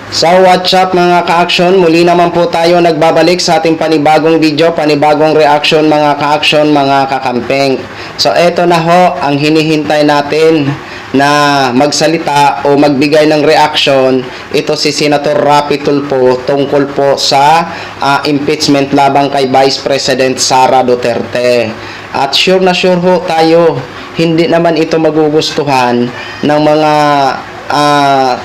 So what's up mga ka-action, muli naman po tayo nagbabalik sa ating panibagong video, panibagong reaction mga ka-action, mga kakampeng. So eto na ho ang hinihintay natin na magsalita o magbigay ng reaction. Ito si Senator Rapi Tulfo tungkol po sa impeachment labang kay Vice President Sara Duterte. At sure na sure ho tayo, hindi naman ito magugustuhan ng mga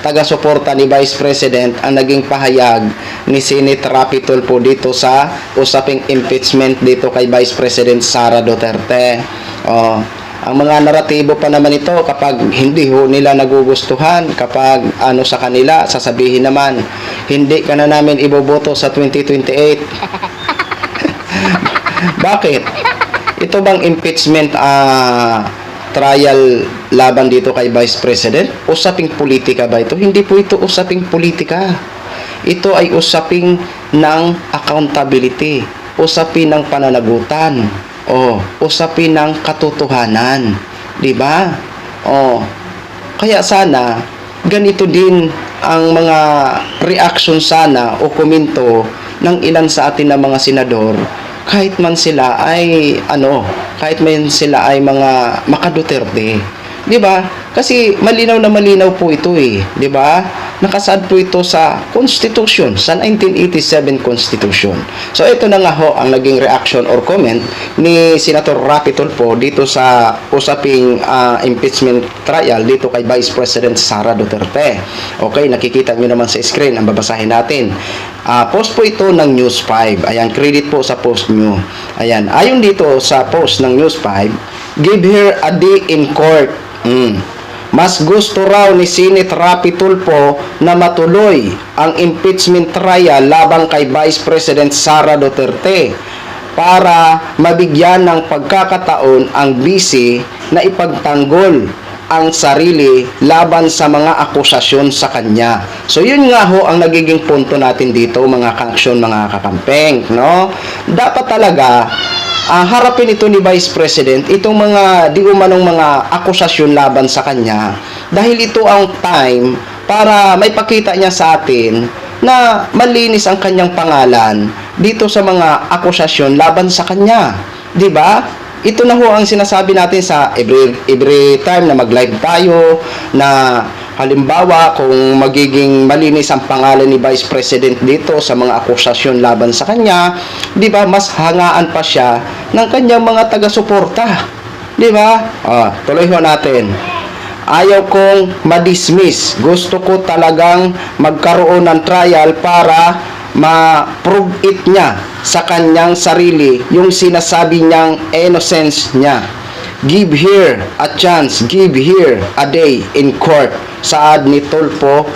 taga-suporta ni Vice President ang naging pahayag ni Senator Rapi Tulfo dito sa usaping impeachment dito kay Vice President Sara Duterte. Ang mga naratibo pa naman ito kapag hindi ho nila nagugustuhan, kapag ano sa kanila, sasabihin naman, hindi ka na namin iboboto sa 2028. Bakit? Ito bang impeachment trial laban dito kay Vice President? Usaping politika ba ito? Hindi po ito usaping politika. Ito ay usaping ng accountability, usapin ng pananagutan, usapin ng katotohanan, di ba? Kaya sana ganito din ang mga reaction sana o komento ng ilan sa atin na mga senador, kahit man sila ay mga maka-Duterte, 'di ba? Kasi malinaw na malinaw po ito di ba? Nakasaad po ito sa Constitution, sa 1987 Constitution. So ito na nga ho ang naging reaction or comment ni Senator Rapi Tulfo dito sa usaping impeachment trial dito kay Vice President Sara Duterte. Okay, nakikita niyo naman sa screen, ang babasahin natin. Post po ito ng News 5. Ayan, credit po sa post nyo. Ayan, ayon dito sa post ng News 5, give her a day in court. Mas gusto raw ni Senator Rapi Tulfo na matuloy ang impeachment trial labang kay Vice President Sara Duterte para mabigyan ng pagkakataon ang vice na ipagtanggol ang sarili laban sa mga akusasyon sa kanya. So yun nga ho ang nagiging punto natin dito mga ka-action, mga kakampeng, no? Dapat talaga harapin ito ni Vice President itong mga di umanong mga akusasyon laban sa kanya, dahil ito ang time para may pakita niya sa atin na malinis ang kanyang pangalan dito sa mga akusasyon laban sa kanya, di ba? Ito na ho ang sinasabi natin sa every time na mag-live tayo, na halimbawa kung magiging malinis ang pangalan ni Vice President dito sa mga akusasyon laban sa kanya, di ba, mas hangaan pa siya ng kanyang mga taga-suporta, di ba? Tuloy ho natin. Ayaw kong ma-dismiss. Gusto ko talagang magkaroon ng trial para ma-prove it niya sa kanyang sarili yung sinasabi niyang innocence niya. Give her a chance, give her a day in court, saad ni Tulfo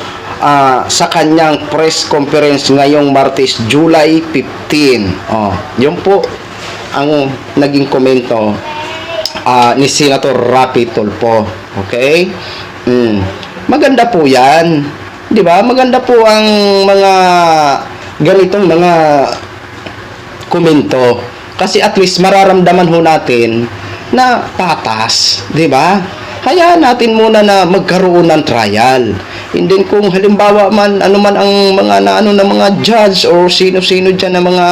sa kanyang press conference ngayong Martes, July 15. Yun po ang naging komento ni Senator Rapi Tulfo. Okay? Maganda po yan, di ba? Maganda po ang mga ganitong mga komento, kasi at least mararamdaman ho natin na patas, di ba? Hayaan natin muna na magkaroon ng trial. Hindi kung halimbawa man ano man ang mga ng mga judge o sino-sino diyan na mga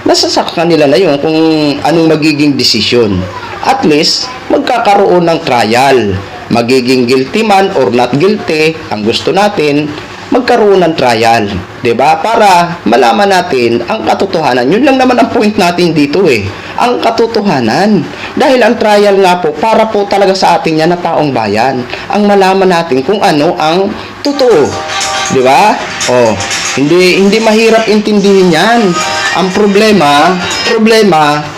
nasa sa kanila na yun kung anong magiging desisyon. At least magkakaroon ng trial. Magiging guilty man or not guilty, ang gusto natin magkaroon ng trial, 'di ba? Para malaman natin ang katotohanan. Yun lang naman ang point natin dito ang katotohanan. Dahil ang trial nga po para po talaga sa atin yan na taong bayan, ang malaman natin kung ano ang totoo, 'di ba? Hindi mahirap intindihin 'yan. Ang problema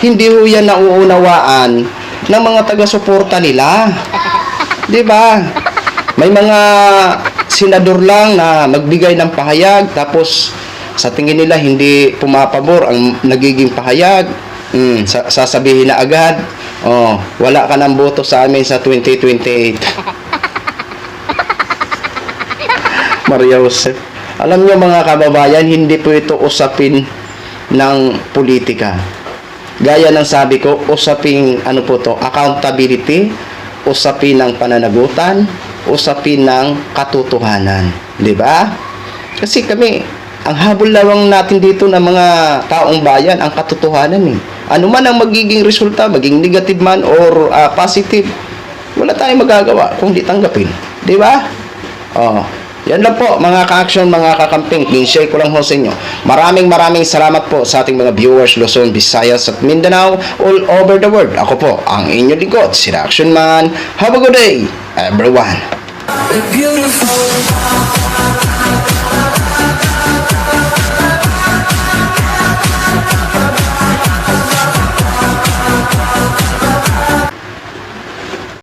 hindi ho yan nauunawaan ng mga taga-suporta nila. 'Di ba? May mga senador lang na magbigay ng pahayag, tapos sa tingin nila hindi pumapabor ang nagiging pahayag, sasabihin na agad, wala ka ng boto sa amin sa 2028. Maria Joseph. Alam niyo mga kababayan, hindi po ito usapin ng politika. Gaya ng sabi ko, usaping accountability, usapin ng pananagutan, usapin ng katotohanan, di ba? Kasi kami, ang habol lawang natin dito ng mga taong bayan, ang katotohanan eh. Ano man ang magiging resulta, maging negative man or positive, wala tayong magagawa kung di tanggapin. Di ba? Oh, yan lang po mga ka-action, mga kakamping. I-share ko lang ho sa inyo. Maraming salamat po sa ating mga viewers Luzon, Visayas at Mindanao all over the world. Ako po ang inyong lingkod, si Action Man. Have a good day, everyone. Beautiful.